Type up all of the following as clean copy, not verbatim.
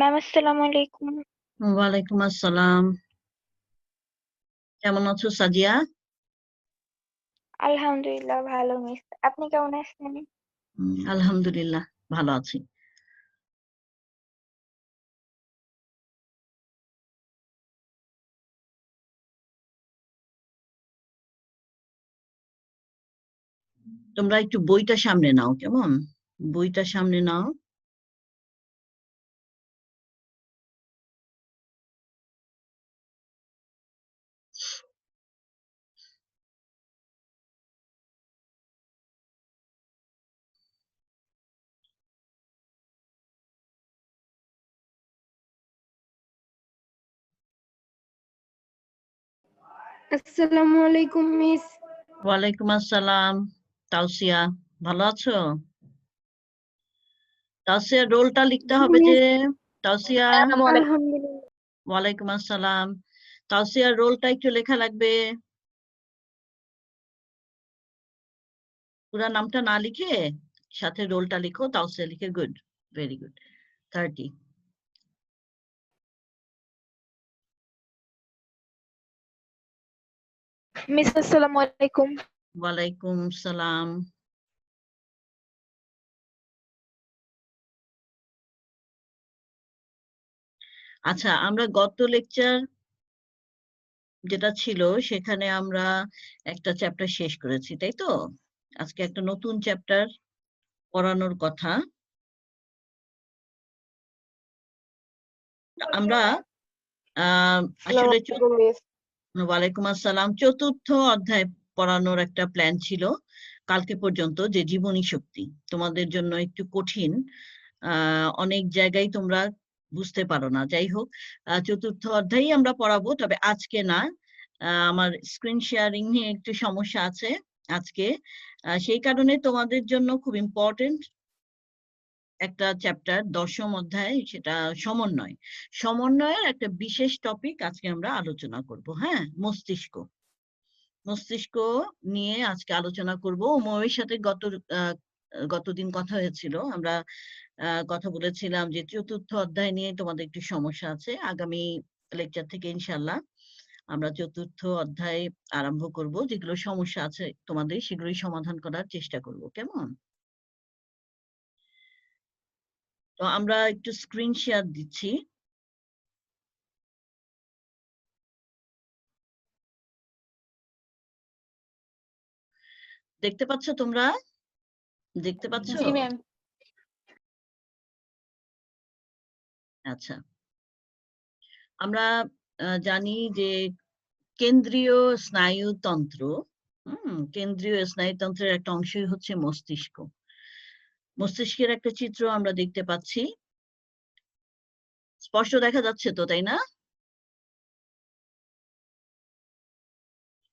Ma'am আসসালামু আলাইকুম। ওয়ালাইকুম আসসালাম। কেমন আছো সাজিয়া? আলহামদুলিল্লাহ ভালো মিস। আপনি কেমন আছেন? আলহামদুলিল্লাহ ভালো আছি। তোমরা একটু বইটা সামনে নাও, কেমন? বইটা সামনে নাও। আসসালামু আলাইকুম মিস। ওয়ালাইকুম আসসালাম। তাওসিয়া, ভালো আছো? তাওসিয়া রোলটা লিখতে হবে যে। তাওসিয়া, আলহামদুলিল্লাহ। ওয়ালাইকুম আসসালাম। তাওসিয়ার রোলটা একটু লেখা লাগবে। পুরা নামটা না লিখে সাথে রোলটা লিখো। তাওসিয়া লিখে গুড, ভেরি গুড। 30। মিস আসসালামু আলাইকুম। ওয়ালাইকুম সালাম। আচ্ছা, আমরা গত লেকচার যেটা ছিল সেখানে আমরা একটা চ্যাপ্টার শেষ করেছি, তাই তো? আজকে একটা নতুন চ্যাপ্টার পড়ানোর কথা। আমরা আসলে ওয়ালাইকুম আসসালাম, চতুর্থ অধ্যায় পড়ানোর একটা প্ল্যান ছিল কালকে পর্যন্ত, যে জীবনী শক্তি। তোমাদের জন্য একটু কঠিন, অনেক জায়গায় তোমরা বুঝতে পারো না। যাই হোক, চতুর্থ অধ্যায়ই আমরা পড়াবো, তবে আজকে না। আমার স্ক্রিন শেয়ারিং নিয়ে একটু সমস্যা আছে আজকে। সেই কারণে তোমাদের জন্য খুব ইম্পর্টেন্ট একটা চ্যাপ্টার, দশম অধ্যায়, সেটা সমন্বয়। সমন্বয়ের একটা বিশেষ টপিক আজকে আমরা আলোচনা করব। হ্যাঁ, মস্তিষ্ক। মস্তিষ্ক নিয়ে আজকে আলোচনা করব। উমমের সাথে গতদিন কথা হয়েছিল। আমরা কথা বলেছিলাম যে চতুর্থ অধ্যায় নিয়ে তোমাদের একটু সমস্যা আছে। আগামী লেকচার থেকে ইনশাল্লাহ আমরা চতুর্থ অধ্যায় আরম্ভ করব। যেগুলো সমস্যা আছে তোমাদের সেগুলোই সমাধান করার চেষ্টা করব, কেমন? তো আমরা একটু স্ক্রিন শেয়ার দিচ্ছি। দেখতে পাচ্ছ তোমরা? দেখতে পাচ্ছ? জি ম্যাম। আচ্ছা, আমরা জানি যে কেন্দ্রীয় স্নায়ুতন্ত্র, কেন্দ্রীয় স্নায়ুতন্ত্রের একটা অংশই হচ্ছে মস্তিষ্ক। মস্তিষ্কের একটা চিত্র আমরা দেখতে পাচ্ছি। স্পষ্ট দেখা যাচ্ছে তো, তাই না?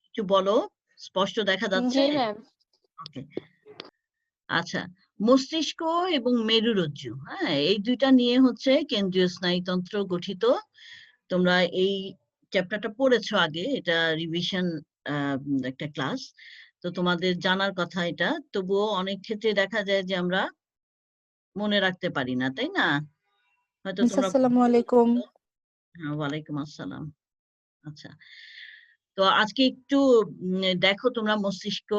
একটু বলো, স্পষ্ট দেখা যাচ্ছে? জি ম্যাম। ওকে। আচ্ছা, মস্তিষ্ক এবং মেরুরজ্জু, হ্যাঁ, এই দুইটা নিয়ে হচ্ছে কেন্দ্রীয় স্নায়ুতন্ত্র গঠিত। তোমরা এই চ্যাপ্টারটা পড়েছো আগে, এটা রিভিশন একটা ক্লাস, তো তোমাদের জানার কথা এটা। তবুও অনেক ক্ষেত্রে দেখা যায় যে আমরা মনে রাখতে পারি না, তাই না? হয়তো তোমরা। আসসালামু আলাইকুম। হ্যাঁ, ওয়ালাইকুম আসসালাম। আচ্ছা, তো আজকে একটু দেখো তোমরা মস্তিষ্ক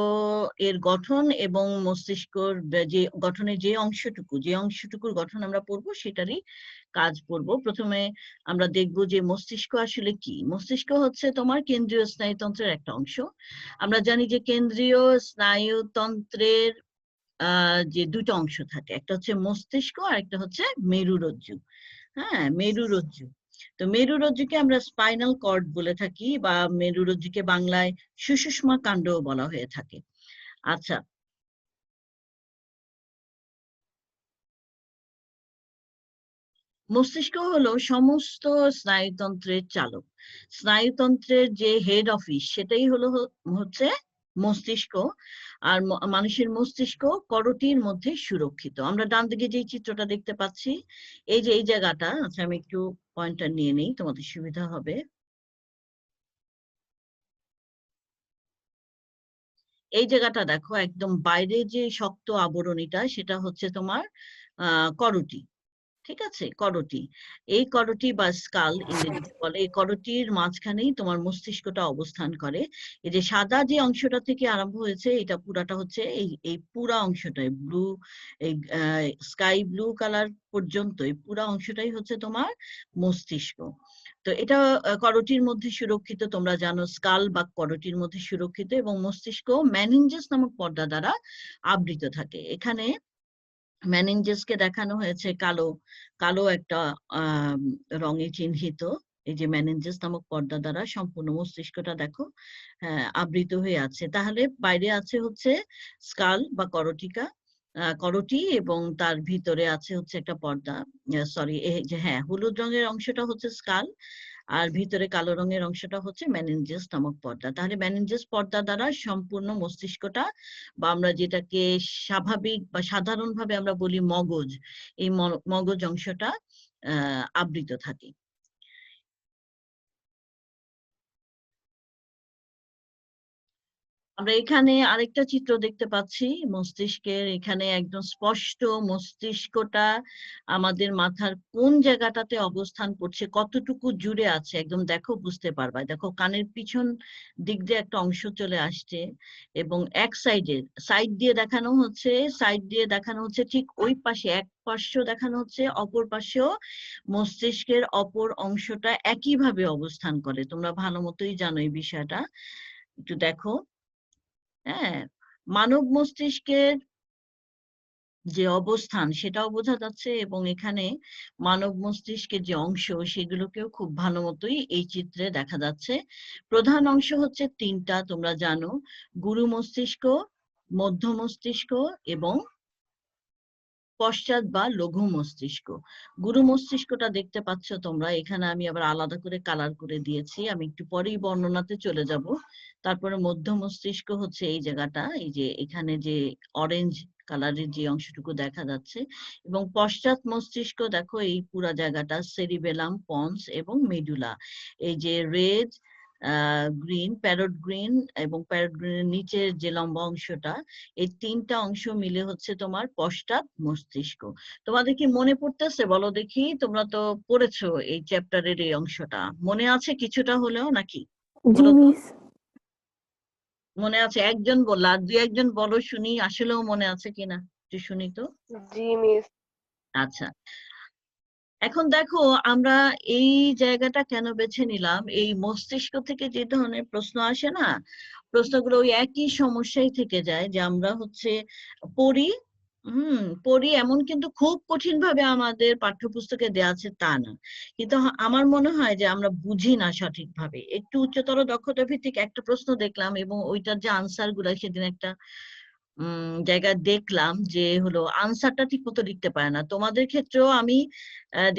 এর গঠন এবং মস্তিষ্কর যে গঠনের যে অংশটুকুর গঠন আমরা পড়বো সেটারই কাজ পড়বো। প্রথমে আমরা দেখব যে মস্তিষ্ক আসলে কি। মস্তিষ্ক হচ্ছে তোমার কেন্দ্রীয় স্নায়ুতন্ত্রের একটা অংশ। আমরা জানি যে কেন্দ্রীয় স্নায়ুতন্ত্রের যে দুটো অংশ থাকে, একটা হচ্ছে মস্তিষ্ক আর একটা হচ্ছে মেরুরজ্জু। হ্যাঁ, মেরুরজ্জু। তো মেরুরজ্জুকে আমরা স্পাইনাল কর্ড বলে থাকি, বা মেরুরজ্জুকে বাংলায় সুষুম্না কাণ্ডও বলা হয়ে থাকে। আচ্ছা, মস্তিষ্ক হলো সমস্ত স্নায়ুতন্ত্রের চালক। স্নায়ুতন্ত্রের যে হেড অফিস সেটাই হচ্ছে মস্তিষ্ক। আর মানুষের মস্তিষ্ক করটির মধ্যে সুরক্ষিত। আমরা ডান দিকে যে চিত্রটা দেখতে পাচ্ছি, এই যে এই জায়গাটা, আচ্ছা আমি একটু পয়েন্টার নিয়ে নেই, তোমাদের সুবিধা হবে। এই জায়গাটা দেখো, একদম বাইরে যে শক্ত আবরণীটা সেটা হচ্ছে তোমার করটি। ঠিক আছে, করটি। এই করটি বা স্কাল ইংরেজিতে বলে, এই করটির মাঝখানেই তোমার মস্তিষ্কটা অবস্থান করে। এই যে সাদা যে অংশটা থেকে আরম্ভ হয়েছে, এটা পুরাটা হচ্ছে এই পুরা অংশটাই ব্লু, এই স্কাই ব্লু কালার পর্যন্ত এই পুরা অংশটাই হচ্ছে তোমার মস্তিষ্ক। তো এটা করটির মধ্যে সুরক্ষিত, তোমরা জানো স্কাল বা করটির মধ্যে সুরক্ষিত, এবং মস্তিষ্ক মেনিনজাস নামক পর্দা দ্বারা আবৃত থাকে। এখানে মেনিনজাসকে দেখানো হয়েছে কালো কালো একটা রঙে চিহ্নিত। এই যে মেনিনজাস নামক পর্দা দ্বারা সম্পূর্ণ মস্তিষ্কটা দেখো আবৃত হয়ে আছে। তাহলে বাইরে আছে হচ্ছে স্কাল বা করটিকা, করটি, এবং তার ভিতরে আছে হচ্ছে একটা পর্দা, সরি এই যে হ্যাঁ হলুদ রঙের অংশটা হচ্ছে স্কাল, আর ভিতরে কালো রঙের অংশটা হচ্ছে মেনিনজাস নামক পর্দা। তাহলে মেনিনজাস পর্দা দ্বারা সম্পূর্ণ মস্তিষ্কটা, বা আমরা যেটাকে স্বাভাবিক বা সাধারণভাবে আমরা বলি মগজ, এই মগজ অংশটা আবৃত থাকে। আমরা এখানে আরেকটা চিত্র দেখতে পাচ্ছি মস্তিষ্কের। এখানে একদম স্পষ্ট মস্তিষ্কটা আমাদের মাথার কোন জায়গাটাতে অবস্থান করছে, কতটুকু জুড়ে আছে, একদম দেখো বুঝতে পারবা। দেখো কানের পিছন দিক দিয়ে একটা অংশ চলে আসছে, এবং এক সাইড দিয়ে দেখানো হচ্ছে ঠিক ওই পাশে, এক পার্শ্ব দেখানো হচ্ছে, অপর পাশেও মস্তিষ্কের অপর অংশটা একইভাবে অবস্থান করে। তোমরা ভালো মতোই জানো এই বিষয়টা, একটু দেখো। হ্যাঁ, মানব মস্তিষ্কের যে অবস্থান সেটাও বোঝা যাচ্ছে, এবং এখানে মানব মস্তিষ্কের যে অংশ সেগুলোকেও খুব ভালো মতোই এই চিত্রে দেখা যাচ্ছে। প্রধান অংশ হচ্ছে তিনটা, তোমরা জানো, গুরু মস্তিষ্ক, মধ্য মস্তিষ্ক এবং পশ্চাৎ বা লঘু মস্তিষ্ক। গুরু মস্তিষ্কটা দেখতে পাচ্ছ তোমরা, এখানে আমি আবার আলাদা করে কালার করে দিয়েছি, আমি একটু পরেই বর্ণনাতে চলে যাব। তারপরে মধ্য মস্তিষ্ক হচ্ছে এই জায়গাটা, এই যে এখানে যে অরেঞ্জ কালারের যে অংশটুকু দেখা যাচ্ছে, এবং পশ্চাৎ মস্তিষ্ক দেখো এই পুরা জায়গাটা, সেরিবেলাম, পন্স এবং মেডুলা। এই যে রেড, গ্রিন, প্যারট গ্রিন এবং প্যারট গ্রিনের নিচের যে লম্বা অংশটা, এই তিনটা অংশ মিলে হচ্ছে তোমার পশ্চাৎ মস্তিষ্ক। তোমাদের কি মনে পড়তেছে বলো দেখি? তোমরা তো পড়েছো এই চ্যাপ্টারের এই অংশটা, মনে আছে কিছুটা হলেও নাকি? বলো তো, মনে আছে? একজন বললা, আর দুই একজন বলো শুনি আসলেও মনে আছে কিনা, একটু শুনি তো। জি মিস। আচ্ছা, এখন দেখো আমরা এই জায়গাটা কেন বেছে নিলাম, এই মস্তিষ্ক থেকে যে ধরনের প্রশ্ন আসে না, প্রশ্নগুলো ওই একই সমস্যাই থেকে যায়, যে আমরা হচ্ছে পড়ি, পড়ি, এমন কিন্তু খুব কঠিন ভাবে আমাদের পাঠ্যপুস্তকে দেওয়া আছে তা না, কিন্তু আমার মনে হয় যে আমরা বুঝি না সঠিকভাবে। একটু উচ্চতর দক্ষতা ভিত্তিক একটা প্রশ্ন দেখলাম, এবং ওইটার যে আনসার গুলা সেদিন একটা জায়গায় দেখলাম যে হলো আনসারটা ঠিক মতো লিখতে পারে না। তোমাদের ক্ষেত্রেও আমি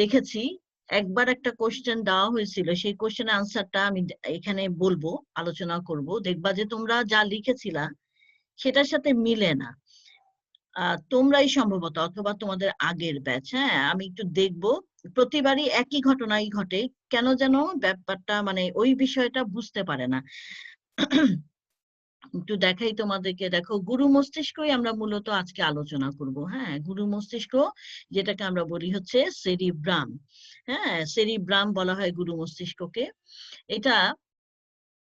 দেখেছি একবার একটা কোশ্চেন দেওয়া হয়েছিল, সেই কোশ্চেনের আনসারটা আমি এখানে বলবো, আলোচনা করব, দেখবা যে তোমরা যা লিখেছিলা সেটার সাথে মিলে না। তোমরাই সম্ভবত, অথবা তোমাদের আগের ব্যাচ, হ্যাঁ আমি একটু দেখবো। প্রতিবারই একই ঘটনাই ঘটে, কেন যেন ব্যাপারটা মানে ওই বিষয়টা বুঝতে পারে না। একটু দেখাই তোমাদেরকে, দেখো গুরু মস্তিষ্কই আমরা মূলত আজকে আলোচনা করব। হ্যাঁ, গুরু মস্তিষ্ক যেটাকে আমরা বলি হচ্ছে সেরিব্রাম। হ্যাঁ, সেরিব্রাম বলা হয় গুরু মস্তিষ্ককে। এটা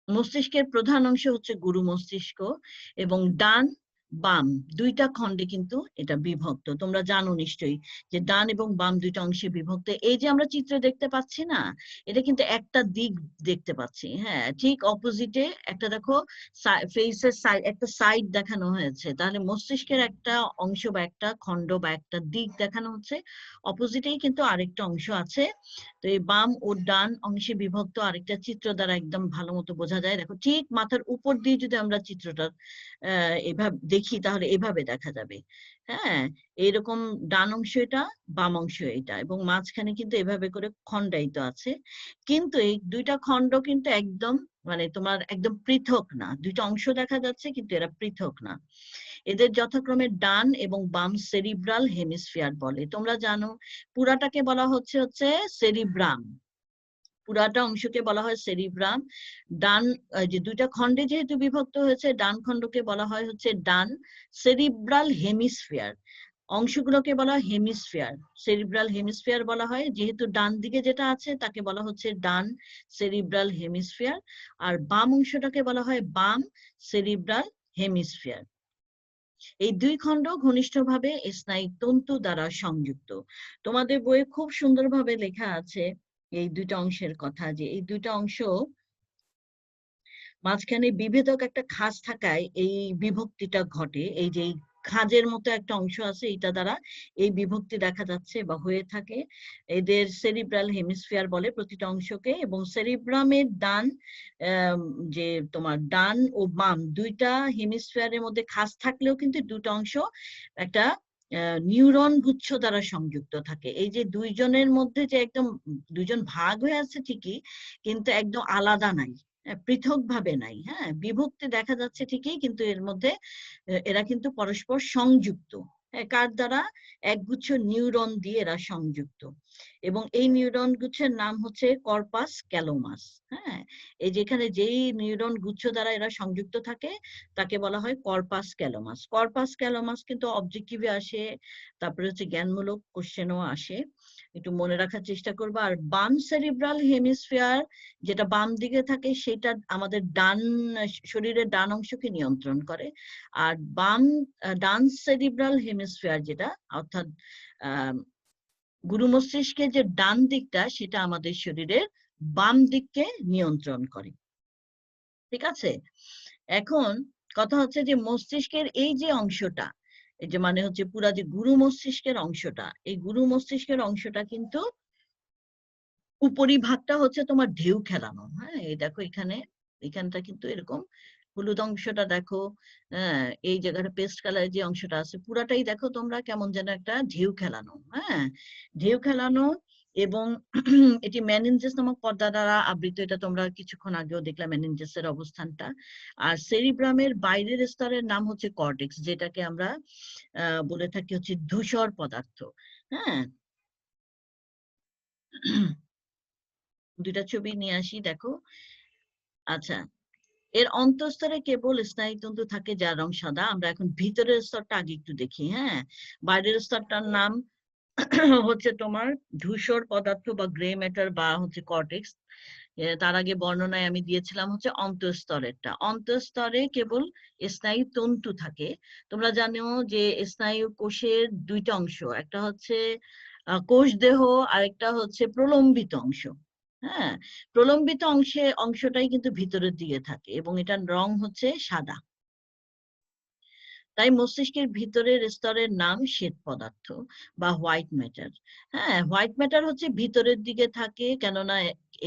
মস্তিষ্কের প্রধান অংশ হচ্ছে গুরু মস্তিষ্ক, এবং ডান বাম দুইটা খণ্ডে কিন্তু এটা বিভক্ত। তোমরা জানো নিশ্চয়ই যে ডান এবং বাম দুইটা অংশে বিভক্ত। এই যে আমরা চিত্র দেখতে পাচ্ছি না, এটা কিন্তু একটা দিক দেখতে পাচ্ছি। হ্যাঁ, ঠিক অপোজিটে একটা দেখো ফেসের সাইড, একটা সাইড দেখানো হয়েছে। তাহলে মস্তিষ্কের একটা অংশ বা একটা খণ্ড বা একটা দিক দেখানো হচ্ছে, অপোজিটেই কিন্তু আরেকটা অংশ আছে। তো এই বাম ও ডান অংশে বিভক্ত আরেকটা চিত্র দ্বারা একদম ভালো মতো বোঝা যায়। দেখো ঠিক মাথার উপর দিয়ে যদি আমরা চিত্রটা এভাবে দেখি তাহলে এভাবে দেখা যাবে। হ্যাঁ, এইরকম ডান অংশ এটা, বাম অংশ এটা, এবং মাঝখানে কিন্তু এভাবে করে খণ্ডায়িত আছে। কিন্তু এই দুইটা খণ্ড কিন্তু একদম মানে তোমার একদম পৃথক না, দুইটা অংশ দেখা যাচ্ছে কিন্তু এরা পৃথক না। এদের যথাক্রমে ডান এবং বাম সেরিব্রাল হেমিস্ফিয়ার বলে। তোমরা জানো পুরাটাকে বলা হচ্ছে সেরিব্রাম, পুরাটা অংশকে বলা হয় সেরিব্রাম। ডান যে দুইটা খণ্ডে যেহেতু বিভক্ত হয়েছে, ডান খণ্ডকে বলা হয় হচ্ছে ডান সেরিব্রাল হেমিস্ফিয়ার, অংশগুলোকে বলা হয় হেমিস্ফিয়ার, সেরিব্রাল হেমিস্ফিয়ার বলা হয়। যেহেতু ডান দিকে যেটা আছে তাকে বলা হচ্ছে ডান সেরিব্রাল হেমিস্ফিয়ার, আর বাম অংশটাকে বলা হয় বাম সেরিব্রাল হেমিস্ফিয়ার। এই দুই খণ্ড ঘনিষ্ঠভাবে স্নায়ুতন্তু দ্বারা সংযুক্ত। তোমাদের বইয়ে খুব সুন্দরভাবে লেখা আছে এই দুইটা অংশের কথা, যে এই দুইটা অংশ মাঝখানে বিভেদক একটা খাঁজ থাকায় এই বিভক্তিটা ঘটে। এই যে খাঁজের মতো একটা অংশ আছে, এটা দ্বারা এই বিভক্তি দেখা যাচ্ছে বা হয়ে থাকে। এদের সেরিব্রাল হেমিস্ফিয়ার বলে প্রতিটা অংশকে। এবং সেরিব্রামের ডান যে তোমার ডান ও বাম দুইটা হেমিস্ফিয়ারের মধ্যে খাঁজ থাকলেও কিন্তু দুটো অংশ একটা নিউরন গুচ্ছ দ্বারা সংযুক্ত থাকে। এই যে দুইজনের মধ্যে যে একদম দুইজন ভাগ হয়ে আছে ঠিকই, কিন্তু একদম আলাদা নাই, পৃথক ভাবে নাই। হ্যাঁ, বিভক্তি দেখা যাচ্ছে ঠিকই, কিন্তু এর মধ্যে এরা কিন্তু পরস্পর সংযুক্ত। কার দ্বারা? একগুচ্ছ নিউরন দিয়ে এরা সংযুক্ত। এবং এই নিউরন গুচ্ছের নাম হচ্ছে কর্পাস ক্যালোমাস। হ্যাঁ, এই যেখানে যেই নিউরন গুচ্ছ দ্বারা এরা সংযুক্ত থাকে তাকে বলা হয় কর্পাস ক্যালোমাস। কর্পাস ক্যালোমাস কিন্তু অবজেক্টিভে আসে, তারপরে হচ্ছে জ্ঞানমূলক কোশ্চেনও আসে, একটু মনে রাখার চেষ্টা করবো। আর বাম সেরিব্রাল হেমিস্ফিয়ার যেটা বাম দিকে থাকে সেটা আমাদের ডান শরীরের ডান অংশকে নিয়ন্ত্রণ করে। আর ডান সেরিব্রাল হেমিস্ফিয়ার যেটা অর্থাৎ গুরু মস্তিষ্কের যে ডান দিকটা সেটা আমাদের শরীরের বাম দিককে নিয়ন্ত্রণ করে। ঠিক আছে, এখন কথা হচ্ছে যে মস্তিষ্কের এই যে অংশটা, এই যে মানে হচ্ছে পুরা যে গুরু মস্তিষ্কের অংশটা, এই গুরু মস্তিষ্কের অংশটা কিন্তু উপরিভাগটা হচ্ছে তোমার ঢেউ খেলানো। হ্যাঁ, এই দেখো এখানটা কিন্তু এরকম হলুদ অংশটা দেখো, হ্যাঁ, এই জায়গাটা পেস্ট কালার যে অংশটা আছে পুরাটাই দেখো তোমরা কেমন যেন একটা ঢেউ খেলানো। হ্যাঁ, ঢেউ খেলানো। এবং এটি মেনিনজাস নামক পর্দা দ্বারা আবৃত, এটা তোমরা কিছুক্ষণ আগেও দেখলাম মেনিনজাসের অবস্থানটা। আর সেরিব্রামের বাইরের স্তরের নাম হচ্ছে কর্টেক্স, যেটাকে আমরা বলে থাকি হচ্ছে ধূসর পদার্থ। হ্যাঁ, দুইটা ছবি নিয়ে আসি, দেখো। আচ্ছা, এর অন্তঃস্তরে কেবল স্নায়ুতন্তু থাকে যার রং সাদা। আমরা এখন ভিতরের স্তরটা আগে একটু দেখি। হ্যাঁ, বাইরের স্তরটার নাম হচ্ছে তোমার ধূসর পদার্থ বা গ্রে ম্যাটার বা হচ্ছে কর্টেক্স। তার আগে বর্ণনায় আমি দিয়েছিলাম হচ্ছে অন্তঃস্তরেরটা। অন্তঃস্তরে কেবল স্নায়ুতন্তু থাকে। তোমরা জানো যে স্নায়ু কোষের দুইটা অংশ, একটা হচ্ছে কোষ দেহ, আরেকটা হচ্ছে প্রলম্বিত অংশ। হ্যাঁ, প্রলম্বিত অংশটাই কিন্তু ভিতরের দিকে থাকে এবং এটার রং হচ্ছে সাদা। তাই মস্তিষ্কের ভিতরের স্তরের নাম শ্বেত পদার্থ বা হোয়াইট ম্যাটার। হ্যাঁ, হোয়াইট ম্যাটার হচ্ছে ভিতরের দিকে থাকে, কেননা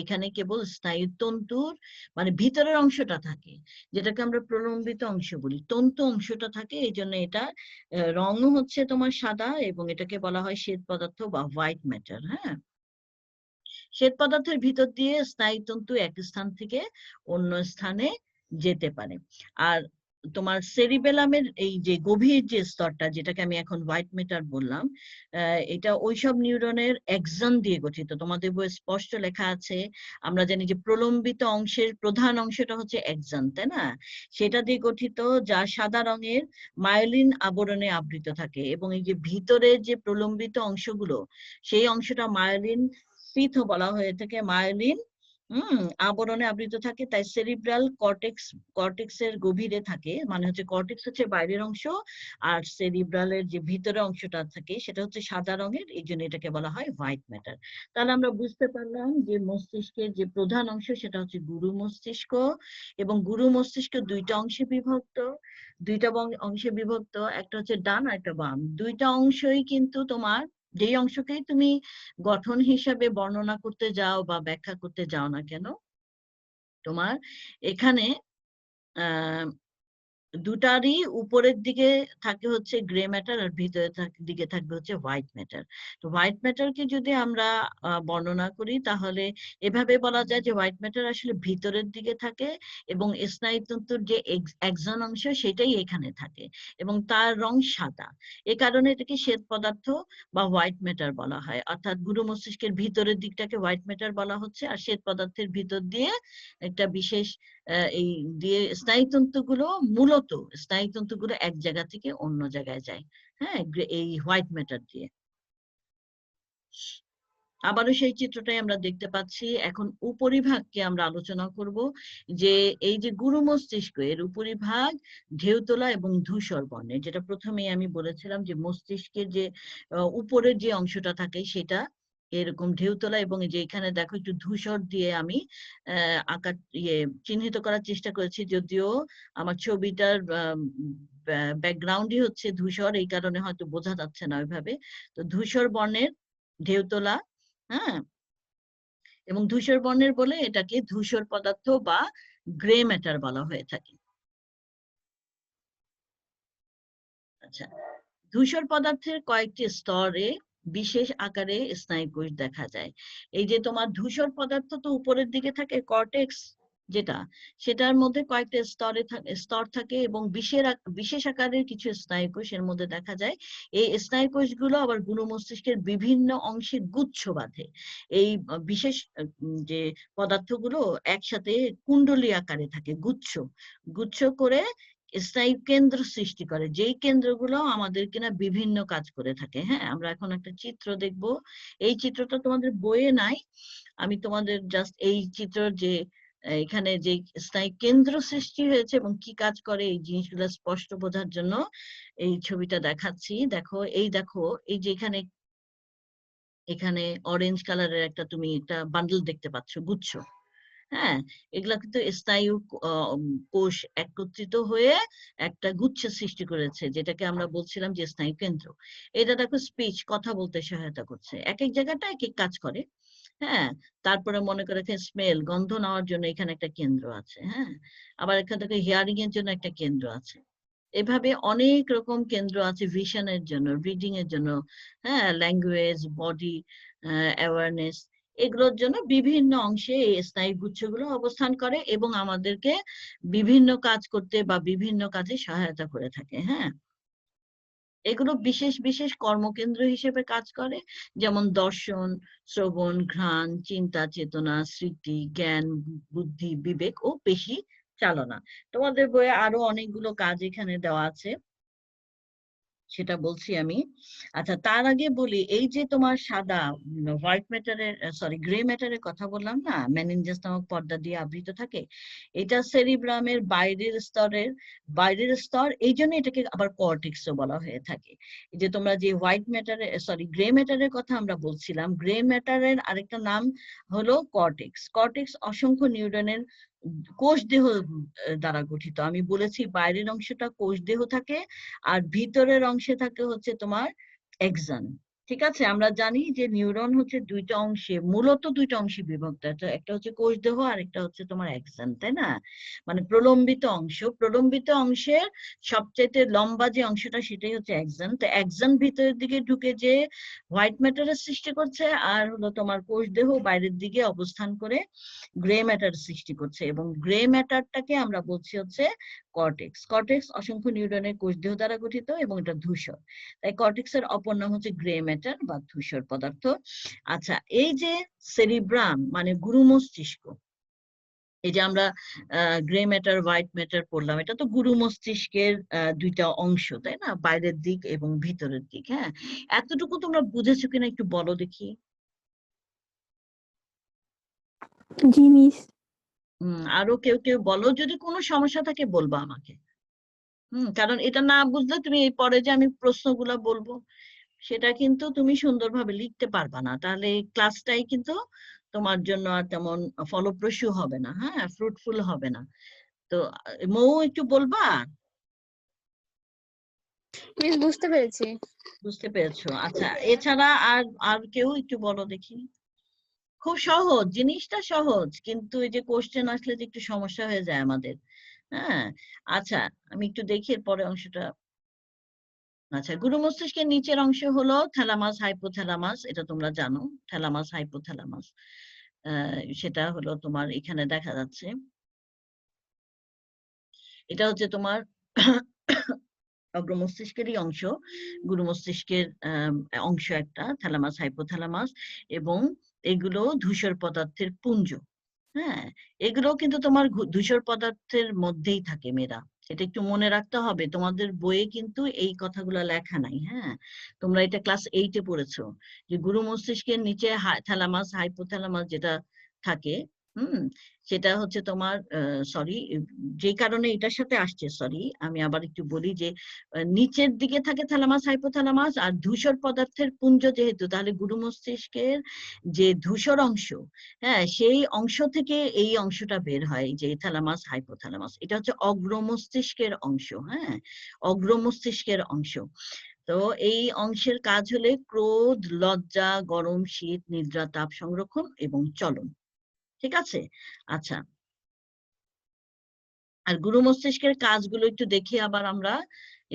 এখানে কেবল স্নায়ুতন্তুর মানে ভিতরের অংশটা থাকে, যেটাকে আমরা প্রলম্বিত অংশ বলি, তন্তু অংশটা থাকে। এই জন্য এটা রঙও হচ্ছে তোমার সাদা এবং এটাকে বলা হয় শ্বেত পদার্থ বা হোয়াইট ম্যাটার। হ্যাঁ, শ্বেত পদার্থের ভিতর দিয়ে স্নায়ুতন্তু এক স্থান থেকে অন্য স্থানে যেতে পারে। আর তোমার সেরিবেলামের এই যে গভীর যে স্তরটা, যেটাকে আমি এখন হোয়াইট ম্যাটার বললাম, এটা ওইসব নিউরনের এক্সন দিয়ে গঠিত। তোমাদের বইয়ে স্পষ্ট লেখা আছে, আমরা জানি যে প্রলম্বিত অংশের প্রধান অংশটা হচ্ছে এক্সন, তাই না? সেটা দিয়ে গঠিত, যা সাদা রঙের মায়োলিন আবরণে আবৃত থাকে। এবং এই যে ভিতরের যে প্রলম্বিত অংশগুলো, সেই অংশটা মায়োলিন স্পিথ বলা হয়ে থাকে, মায়োলিন আবরণে আবৃত থাকে। তাই সেরিব্রাল কর্টেক্সের গভীরে থাকে, মানে হচ্ছে কর্টেক্স হচ্ছে বাইরের অংশ আর সেরিব্রালের যে ভিতরের অংশটা থাকে সেটা হচ্ছে সাদা রঙের, এই জন্য এটাকে বলা হয় হোয়াইট ম্যাটার। তাহলে আমরা বুঝতে পারলাম যে মস্তিষ্কের যে প্রধান অংশ সেটা হচ্ছে গুরু মস্তিষ্ক, এবং গুরু মস্তিষ্ক দুইটা অংশে বিভক্ত। একটা হচ্ছে ডান আর একটা বাম, দুইটা অংশই কিন্তু তোমার যেই অংশকেই তুমি গঠন হিসাবে বর্ণনা করতে যাও বা ব্যাখ্যা করতে যাও না কেন, তোমার এখানে দুটারই উপরের দিকে থাকে হচ্ছে গ্রে ম্যাটার আর ভিতরের দিকে থাকবে হচ্ছে হোয়াইট ম্যাটার। তো হোয়াইট ম্যাটারকে যদি আমরা বর্ণনা করি তাহলে এভাবে বলা যায় যে হোয়াইট ম্যাটার আসলে ভিতরের দিকে থাকে এবং স্নায়ুতন্তুর যে এক্সন অংশ সেটাই এখানে থাকে এবং তার রং সাদা। এ কারণে এটাকে শ্বেত পদার্থ বা হোয়াইট ম্যাটার বলা হয়। অর্থাৎ গুরু মস্তিষ্কের ভিতরের দিকটাকে হোয়াইট ম্যাটার বলা হচ্ছে, আর শ্বেত পদার্থের ভিতর দিয়ে একটা বিশেষ এই দিয়ে স্নায়ুতন্তুগুলো মূলত মূলত স্নায়ুতন্তুগুলো এক জায়গা থেকে অন্য জায়গায় যায়, হ্যাঁ, এই হোয়াইট ম্যাটার দিয়ে। আবারও সেই চিত্রটাই আমরা দেখতে পাচ্ছি। এখন উপরিভাগকে আমরা আলোচনা করব, যে এই যে গুরু মস্তিষ্ক, এর উপরিভাগ ঢেউতলা এবং ধূসর বর্ণের। যেটা প্রথমেই আমি বলেছিলাম যে মস্তিষ্কের যে উপরের যে অংশটা থাকে সেটা এরকম ঢেউতলা, এবং যে এখানে দেখো একটু ধূসর দিয়ে আমি আকার চিহ্নিত করার চেষ্টা করেছি, যদিও আমার ছবিটার ব্যাকগ্রাউন্ডই হচ্ছে ধূসর, এই কারণে হয়তো বোঝা যাচ্ছে না ওইভাবে। তো ধূসর বর্ণের ঢেউতলা, হ্যাঁ, এবং ধূসর বর্ণের বলে এটাকে ধূসর পদার্থ বা গ্রে ম্যাটার বলা হয়ে থাকে। আচ্ছা, ধূসর পদার্থের কয়েকটি স্তরে বিশেষ আকারে স্নায়ুকোষ দেখা যায়। এই যে তোমার ধূসর পদার্থ তো উপরের দিকে থাকে, কর্টেক্স যেটা, সেটার মধ্যে কয়েকটা স্তর থাকে এবং বিশেষ আকারের কিছু স্নায়ুকোষ এর মধ্যে দেখা যায়। এই স্নায়ুকোষগুলো আবার গুরু মস্তিষ্কের বিভিন্ন অংশে গুচ্ছ বাঁধে। এই বিশেষ যে পদার্থগুলো একসাথে কুণ্ডলী আকারে থাকে, গুচ্ছ গুচ্ছ করে স্নায়ু কেন্দ্র সৃষ্টি করে, যেই কেন্দ্রগুলো আমাদের কিনা বিভিন্ন কাজ করে থাকে। হ্যাঁ, আমরা এখন একটা চিত্র দেখব। এই চিত্রটা তোমাদের বইয়ে নাই, আমি তোমাদের জাস্ট এই চিত্র যে এখানে যে স্নায়ু কেন্দ্র সৃষ্টি হয়েছে এবং কি কাজ করে এই জিনিসগুলো স্পষ্ট বোঝার জন্য এই ছবিটা দেখাচ্ছি। দেখো, এই যে এখানে অরেঞ্জ কালারের তুমি একটা বান্ডেল দেখতে পাচ্ছ, গুচ্ছ। হ্যাঁ, এগুলা কিন্তু স্নায়ু কোষ একত্রিত হয়ে একটা গুচ্ছ সৃষ্টি করেছে, যেটাকে আমরা বলছিলাম যে স্নায়ু কেন্দ্র। এটা দেখো স্পিচ, কথা বলতে সহায়তা করছে, এক এক জায়গাটা এক এক কাজ করে। হ্যাঁ, তারপরে মনে করে স্মেল, গন্ধ নেওয়ার জন্য এখানে একটা কেন্দ্র আছে। হ্যাঁ, আবার এখান থেকে হিয়ারিং এর জন্য একটা কেন্দ্র আছে। এভাবে অনেক রকম কেন্দ্র আছে, ভিশনের জন্য, রিডিং এর জন্য, হ্যাঁ, ল্যাঙ্গুয়েজ, বডি অ্যাওয়ারনেস, এগুলোর জন্য বিভিন্ন অংশে এই স্নায়ুগুচ্ছগুলো অবস্থান করে এবং আমাদেরকে বিভিন্ন কাজ করতে বা বিভিন্ন কাজে সহায়তা করে থাকে। হ্যাঁ, এগুলো বিশেষ বিশেষ কর্মকেন্দ্র হিসেবে কাজ করে, যেমন দর্শন, শ্রবণ, ঘ্রাণ, চিন্তা, চেতনা, স্মৃতি, জ্ঞান, বুদ্ধি, বিবেক ও পেশি চালনা। তোমাদের বইয়ে আরো অনেকগুলো কাজ এখানে দেওয়া আছে, সেটা বলছি আমি। আচ্ছা, তার আগে বলি, এই যে তোমার সাদা হোয়াইট ম্যাটারের গ্রে ম্যাটারের কথা বললাম না, মেনিনজাস নামক পর্দা দিয়ে আবৃত থাকে, এটা সেরিব্রামের বাইরের স্তর, এই জন্য এটাকে আবার কর্টেক্সও বলা হয়ে থাকে। এই যে তোমরা যে হোয়াইট ম্যাটারের গ্রে ম্যাটারের কথা আমরা বলছিলাম, গ্রে ম্যাটারের আরেকটা নাম হলো কর্টেক্স। কর্টেক্স অসংখ্য নিউরনের কোষ দেহ দ্বারা গঠিত। আমি বলেছি বাইরের অংশটা কোষ দেহ থাকে আর ভিতরের অংশে থাকে হচ্ছে তোমার এক্সন। ঠিক আছে, আমরা জানি যে নিউরন হচ্ছে মূলত দুইটা অংশে বিভক্ত, একটা হচ্ছে কোষ দেহ আর একটা হচ্ছে তোমার এক্সন, তাই না? মানে প্রলম্বিত অংশের সবচেয়ে লম্বা যে অংশটা সেটাই হচ্ছে এক্সন। তো এক্সন ভিতরের দিকে ঢুকে যে হোয়াইট ম্যাটারের সৃষ্টি করছে, আর হলো তোমার কোষ দেহ বাইরের দিকে অবস্থান করে গ্রে ম্যাটার সৃষ্টি করছে, এবং গ্রে ম্যাটারটাকে আমরা বলছি হচ্ছে কর্টেক্স। কর্টেক্স অসংখ্য নিউরনের কোষ দেহ দ্বারা গঠিত এবং এটা ধূসর, তাই কর্টেক্সের অপর নাম হচ্ছে গ্রে ম্যাটার বা ধূসর পদার্থ। আচ্ছা, এই যে সেরিব্রাম মানে গুরু মস্তিষ্ক, এই যে আমরা গ্রে ম্যাটার হোয়াইট ম্যাটার পড়লাম, এটা তো গুরু মস্তিষ্কের দুইটা অংশ, তাই না? বাইরের দিক এবং ভিতরের দিক। হ্যাঁ, এতটুকু তোমরা বুঝেছো কিনা একটু বলো দেখি। জি মিস। আরো কেউ কেউ বলো, যদি কোনো সমস্যা থাকে বলবা আমাকে। কারণ এটা না বুঝলে তুমি এই পরে যে আমি প্রশ্নগুলা বলবো সেটা কিন্তু তুমি সুন্দরভাবে লিখতে পারবা না, তাহলে ক্লাসটাই কিন্তু তোমার জন্য আর তেমন ফলপ্রসূ হবে না, হ্যাঁ, ফ্রুটফুল হবে না। তো মৌ একটু বলবা? মিস বুঝতে পেরেছি। বুঝতে পেরেছো? আচ্ছা, এছাড়া আর আর কেউ একটু বলো দেখি। খুব সহজ, জিনিসটা সহজ, কিন্তু এই যে কোশ্চেন আসলে যে একটু সমস্যা হয়ে যায় আমাদের। হ্যাঁ, আচ্ছা, আমি একটু দেখি এর পরে অংশটা। আচ্ছা, গুরু মস্তিষ্কের নিচের অংশ হলো থ্যালামাস, হাইপোথ্যালামাস, এটা তোমরা জানো, থ্যালামাস, হাইপোথ্যালামাস। সেটা হলো তোমার এখানে দেখা যাচ্ছে, এটা হচ্ছে তোমার অগ্র মস্তিষ্কেরই অংশ, গুরু মস্তিষ্কের অংশ একটা, থ্যালামাস, হাইপোথ্যালামাস, এবং এগুলো ধূসর পদার্থের পুঞ্জ। হ্যাঁ, এগুলো কিন্তু তোমার ধূসর পদার্থের মধ্যেই থাকে মেয়েরা, এটা একটু মনে রাখতে হবে, তোমাদের বইয়ে কিন্তু এই কথাগুলো লেখা নাই। হ্যাঁ, তোমরা এটা ক্লাস 8-এ পড়েছো যে গুরু মস্তিষ্কের নিচে থ্যালামাস হাইপোথ্যালামাস যেটা থাকে, সেটা হচ্ছে তোমার সরি, যে কারণে এটার সাথে আসছে, সরি আমি আবার একটু বলি যে নিচের দিকে থাকে থ্যালামাস হাইপোথ্যালামাস, আর ধূসর পদার্থের পুঞ্জ যেহেতু, তাহলে গুরু মস্তিষ্কের যে ধূসর অংশ, হ্যাঁ, সেই অংশ থেকে এই অংশটা বের হয়, যে থ্যালামাস হাইপোথ্যালামাস, এটা হচ্ছে অগ্র মস্তিষ্কের অংশ। হ্যাঁ, অগ্র মস্তিষ্কের অংশ। তো এই অংশের কাজ হলে ক্রোধ, লজ্জা, গরম, শীত, নিদ্রা, তাপ সংরক্ষণ এবং চলন। ঠিক আছে? আচ্ছা, আর গুরু মস্তিষ্কের কাজগুলো একটু দেখি আবার আমরা।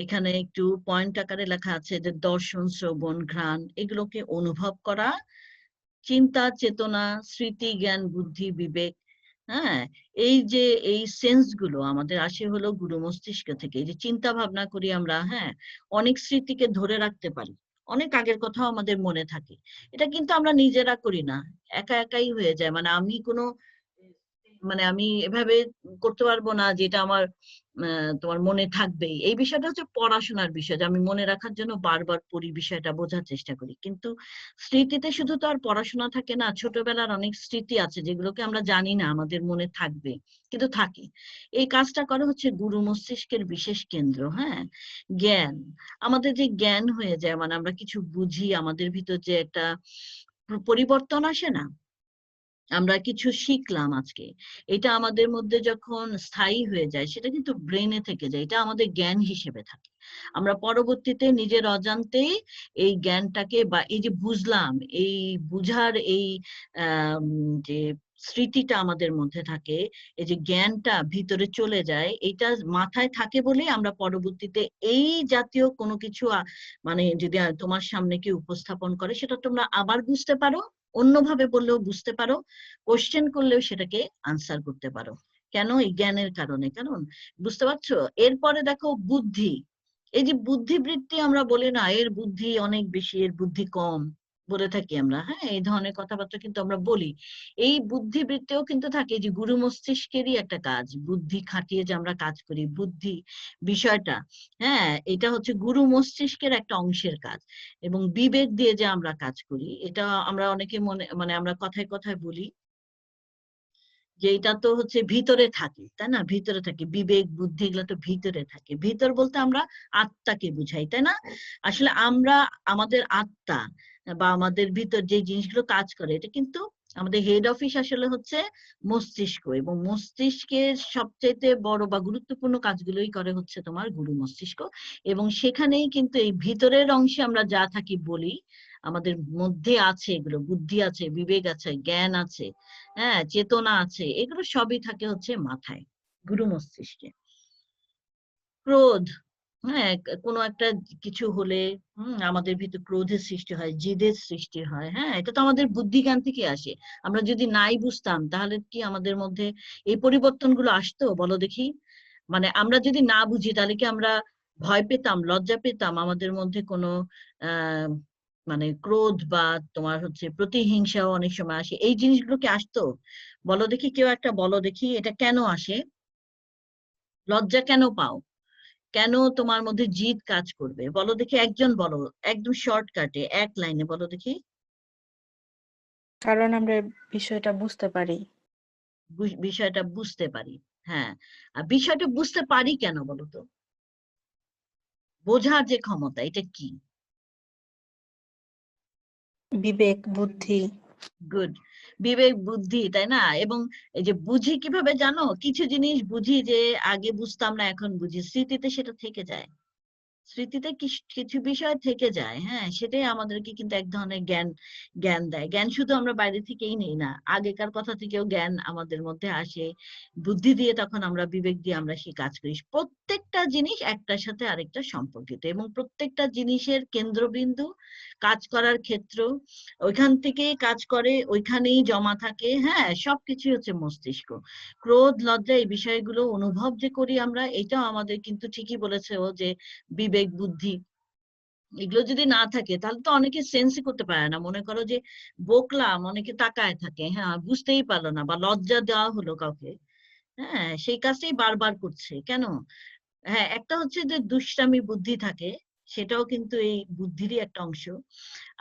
এখানে একটু পয়েন্ট আকারে লেখা আছে যে দর্শন, শ্রবণ, ঘ্রাণ, এগুলোকে অনুভব করা, চিন্তা, চেতনা, স্মৃতি, জ্ঞান, বুদ্ধি, বিবেক। হ্যাঁ, এই যে এই সেন্স গুলো আমাদের আসে হলো গুরু মস্তিষ্ক থেকে। এই যে চিন্তা ভাবনা করি আমরা, হ্যাঁ, অনেক স্মৃতিকে ধরে রাখতে পারি, অনেক আগের কথাও আমাদের মনে থাকে। এটা কিন্তু আমরা নিজেরা করি না, একা একাই হয়ে যায়। আমি এভাবে করতে পারবো না যেটা আমার তোমার মনে থাকবে। এই বিষয়টা হচ্ছে পড়াশোনার বিষয়, যে আমি মনে রাখার জন্য বারবার পড়ি, বিষয়টা বোঝার চেষ্টা করি। কিন্তু স্মৃতিতে শুধু তো আর পড়াশোনা থাকে না, ছোটবেলার অনেক স্মৃতি আছে যেগুলোকে আমরা জানি না আমাদের মনে থাকবে, কিন্তু থাকে। এই কাজটা করে হচ্ছে গুরু মস্তিষ্কের বিশেষ কেন্দ্র। হ্যাঁ, জ্ঞান, আমাদের যে জ্ঞান হয়ে যায়, আমরা কিছু বুঝি, আমাদের ভিতর যে একটা পরিবর্তন আসে না, আমরা কিছু শিখলাম আজকে, এটা আমাদের মধ্যে যখন স্থায়ী হয়ে যায় সেটা কিন্তু ব্রেনে থেকে যায়, এটা আমাদের জ্ঞান হিসেবে থাকে। আমরা পরবর্তীতে নিজের অজান্তেই এই জ্ঞানটাকে, বা এই যে বুঝলাম, এই বুঝার এই যে স্মৃতিটা আমাদের মধ্যে থাকে, এই যে জ্ঞানটা ভিতরে চলে যায়, এটা মাথায় থাকে বলে আমরা পরবর্তীতে এই জাতীয় কোনো কিছু যদি তোমার সামনে কেউ উপস্থাপন করে, সেটা তোমরা আবার বুঝতে পারো, অন্যভাবে বললেও বুঝতে পারো, কোশ্চেন করলেও সেটাকে আনসার করতে পারো। কেন? এই জ্ঞানের কারণে। কারণ বুঝতে পারছো? এরপরে দেখো বুদ্ধি, এই যে বুদ্ধিবৃত্তি আমরা বলি না, এর বুদ্ধি অনেক বেশি, এর বুদ্ধি কম বলে থাকি আমরা, হ্যাঁ, এই ধরনের কথাবার্তা কিন্তু আমরা বলি। এই বুদ্ধিবৃত্তিও কিন্তু থাকে, যে গুরু মস্তিষ্কেরই একটা কাজ, বুদ্ধি খাটিয়ে যে আমরা কাজ করি, বুদ্ধি বিষয়টা, হ্যাঁ, এটা হচ্ছে গুরু মস্তিষ্কের একটা অংশের কাজ। এবং বিবেক দিয়ে যে আমরা কাজ করি, এটা আমরা অনেকে আমরা কথায় কথায় বলি যে এটা তো হচ্ছে ভিতরে থাকে, তাই না? ভিতরে থাকে বিবেক, বুদ্ধি, এগুলো তো ভিতরে থাকে। ভিতর বলতে আমরা আত্মাকে বুঝাই, তাই না? আসলে আমরা আমাদের আত্মা বা আমাদের ভিতর যে জিনিসগুলো কাজ করে, এটা কিন্তু আমাদের হেড অফিস আসলে হচ্ছে মস্তিষ্ক, এবং মস্তিষ্কের সবচেয়ে বড় বা গুরুত্বপূর্ণ কাজগুলোই করে হচ্ছে তোমার গুরু মস্তিষ্ক। এবং সেখানেই কিন্তু এই ভিতরের অংশে আমরা যা থাকি বলি, আমাদের মধ্যে আছে এগুলো, বুদ্ধি আছে, বিবেক আছে, জ্ঞান আছে, হ্যাঁ, চেতনা আছে, এগুলো সবই থাকে হচ্ছে মাথায়, গুরু মস্তিষ্কে। ক্রোধ, হ্যাঁ, কোনো একটা কিছু হলে আমাদের ভিতর ক্রোধের সৃষ্টি হয়, জিদের সৃষ্টি হয়। হ্যাঁ, এটা তো আমাদের বুদ্ধিজ্ঞান থেকে আসে। আমরা যদি নাই বুঝতাম তাহলে কি আমাদের মধ্যে এই পরিবর্তনগুলো আসতো? বলো দেখি। আমরা যদি না বুঝি তাহলে কি আমরা ভয় পেতাম, লজ্জা পেতাম, আমাদের মধ্যে কোনো আহ ক্রোধ বা তোমার হচ্ছে প্রতিহিংসাও অনেক সময় আসে, এই জিনিসগুলো কি আসতো? বলো দেখি, কেউ একটা বলো দেখি, এটা কেন আসে? লজ্জা কেন পাও? কেন তোমার মধ্যে জিদ কাজ করবে? বলো দেখি, একজন বলো, একদম শর্টকাটে এক লাইনে বলো দেখি। কারণ আমরা বিষয়টা বুঝতে পারি। বিষয়টা বুঝতে পারি। হ্যাঁ, আর বিষয়টা বুঝতে পারি কেন বলো তো? বোঝার যে ক্ষমতা, এটা কি? বিবেক, বুদ্ধি। গুড, বিবেক, বুদ্ধি, তাই না? এবং এই যে বুঝি কিভাবে জানো? কিছু জিনিস বুঝি যে আগে বুঝতাম না, এখন বুঝি, স্মৃতিতে সেটা থেকে যায়, স্মৃতিতে কিছু বিষয় থেকে যায়। হ্যাঁ, সেটাই আমাদেরকে কিন্তু এক ধরনের জ্ঞান জ্ঞান দেয়। জ্ঞান শুধু আমরা বাইরে থেকেই নেই না, আগেকার কথা থেকেও জ্ঞান আমাদের মধ্যে আসে। বুদ্ধি দিয়ে তখন আমরা, বিবেক দিয়ে আমরা সেই কাজ করি। প্রত্যেকটা জিনিস একটার সাথে আরেকটা সম্পর্কিত, এবং প্রত্যেকটা জিনিসের কেন্দ্রবিন্দু, কাজ করার ক্ষেত্র, ওইখান থেকেই কাজ করে, ওইখানেই জমা থাকে। হ্যাঁ, সবকিছু হচ্ছে মস্তিষ্ক। ক্রোধ, লজ্জা, এই বিষয়গুলো অনুভব যে করি আমরা, এটাও আমাদের কিন্তু ঠিকই বলেছে ও, যে বিবেক, বুদ্ধি, এগুলো যদি না থাকে তাহলে তো অনেকে সেন্সই করতে পারে না। মনে করো যে বকলাম, অনেকে তাকায় থাকে, হ্যাঁ, বুঝতেই পারলো না, বা লজ্জা দেওয়া হলো কাউকে, হ্যাঁ, সেই কাজটাই বারবার করছে। কেন? হ্যাঁ, একটা হচ্ছে যে দুষ্টামি বুদ্ধি থাকে, সেটাও কিন্তু এই বুদ্ধিরই একটা অংশ।